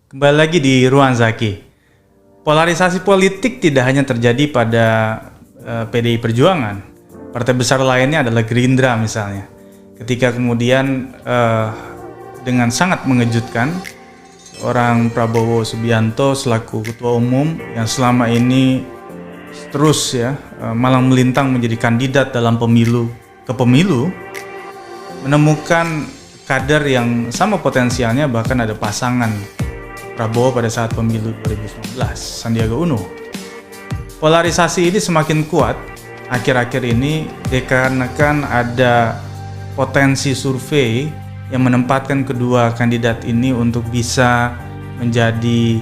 Kembali lagi di Ruang Zaki. Polarisasi politik tidak hanya terjadi pada PDI Perjuangan. Partai besar lainnya adalah Gerindra misalnya. Ketika kemudian dengan sangat mengejutkan, orang Prabowo Subianto selaku ketua umum yang selama ini terus malang melintang menjadi kandidat dalam pemilu ke pemilu, menemukan kader yang sama potensialnya, bahkan ada pasangan Prabowo pada saat pemilu 2019, Sandiaga Uno. Polarisasi ini semakin kuat akhir-akhir ini dikarenakan ada potensi survei yang menempatkan kedua kandidat ini untuk bisa menjadi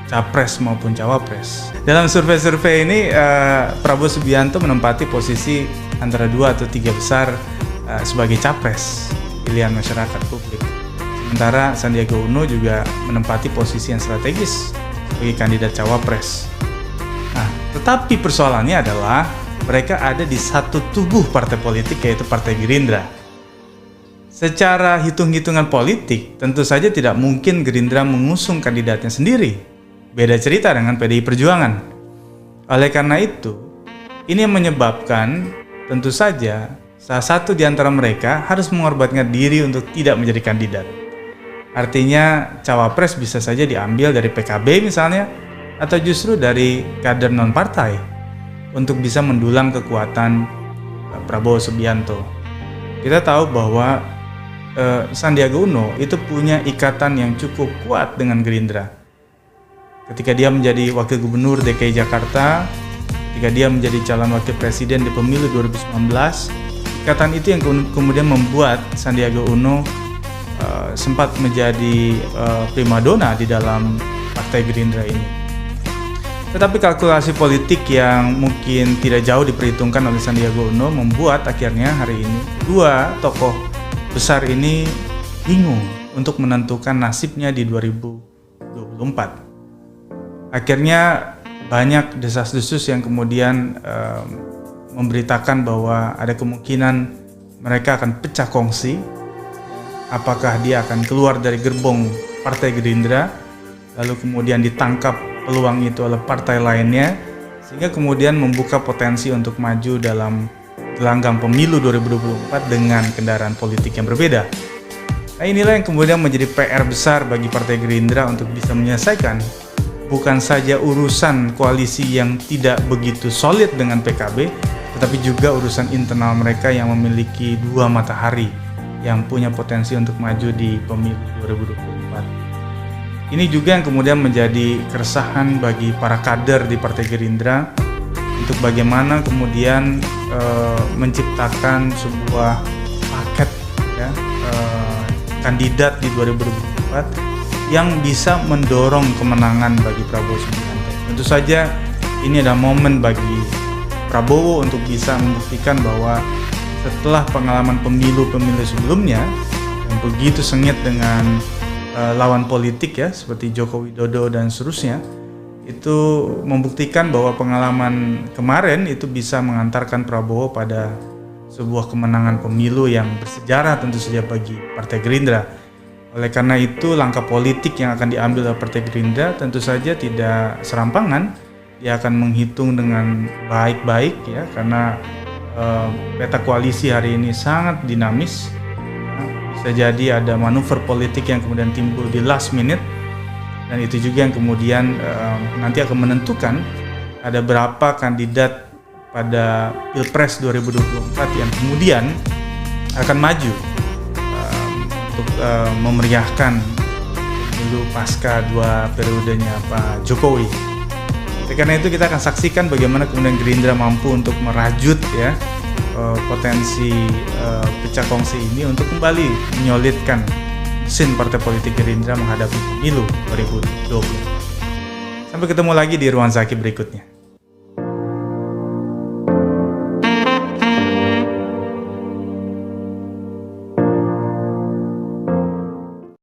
capres maupun cawapres. Dalam survei-survei ini Prabowo Subianto menempati posisi antara 2 atau 3 besar sebagai capres pilihan masyarakat publik. Sementara Sandiaga Uno juga menempati posisi yang strategis sebagai kandidat cawapres. Nah, tetapi persoalannya adalah mereka ada di satu tubuh partai politik, yaitu Partai Gerindra. Secara hitung-hitungan politik, tentu saja tidak mungkin Gerindra mengusung kandidatnya sendiri. Beda cerita dengan PDI Perjuangan. Oleh karena itu, ini yang menyebabkan tentu saja salah satu di antara mereka harus mengorbankan diri untuk tidak menjadi kandidat. Artinya cawapres bisa saja diambil dari PKB misalnya, atau justru dari kader non-partai untuk bisa mendulang kekuatan Prabowo Subianto. Kita tahu bahwa Sandiaga Uno itu punya ikatan yang cukup kuat dengan Gerindra. Ketika dia menjadi wakil gubernur DKI Jakarta, ketika dia menjadi calon wakil presiden di pemilu 2019, ikatan itu yang kemudian membuat Sandiaga Uno sempat menjadi primadona di dalam Partai Gerindra ini. Tetapi kalkulasi politik yang mungkin tidak jauh diperhitungkan oleh Sandiaga Uno membuat akhirnya hari ini dua tokoh besar ini bingung untuk menentukan nasibnya di 2024. Akhirnya banyak desas-desus yang kemudian memberitakan bahwa ada kemungkinan mereka akan pecah kongsi. Apakah dia akan keluar dari gerbong Partai Gerindra, lalu kemudian ditangkap peluang itu oleh partai lainnya, sehingga kemudian membuka potensi untuk maju dalam gelanggang pemilu 2024 dengan kendaraan politik yang berbeda. Nah, inilah yang kemudian menjadi PR besar bagi Partai Gerindra untuk bisa menyelesaikan bukan saja urusan koalisi yang tidak begitu solid dengan PKB, tetapi juga urusan internal mereka yang memiliki dua matahari yang punya potensi untuk maju di pemilu 2024. Ini juga yang kemudian menjadi keresahan bagi para kader di Partai Gerindra untuk bagaimana kemudian menciptakan sebuah paket kandidat di 2024 yang bisa mendorong kemenangan bagi Prabowo Subianto. Tentu saja ini adalah momen bagi Prabowo untuk bisa membuktikan bahwa setelah pengalaman pemilu-pemilu sebelumnya yang begitu sengit dengan lawan politik seperti Joko Widodo dan seterusnya, itu membuktikan bahwa pengalaman kemarin itu bisa mengantarkan Prabowo pada sebuah kemenangan pemilu yang bersejarah tentu saja bagi Partai Gerindra. Oleh karena itu langkah politik yang akan diambil oleh Partai Gerindra tentu saja tidak serampangan. Dia akan menghitung dengan baik-baik karena peta koalisi hari ini sangat dinamis. Bisa jadi ada manuver politik yang kemudian timbul di last minute, dan itu juga yang kemudian nanti akan menentukan ada berapa kandidat pada Pilpres 2024 yang kemudian akan maju untuk memeriahkan pemilu pasca 2 periodenya Pak Jokowi. Karena itu kita akan saksikan bagaimana kemudian Gerindra mampu untuk merajut potensi pecah kongsi ini untuk kembali menyolidkan mesin partai politik Gerindra menghadapi pemilu 2020. Sampai ketemu lagi di Ruang Zaki berikutnya.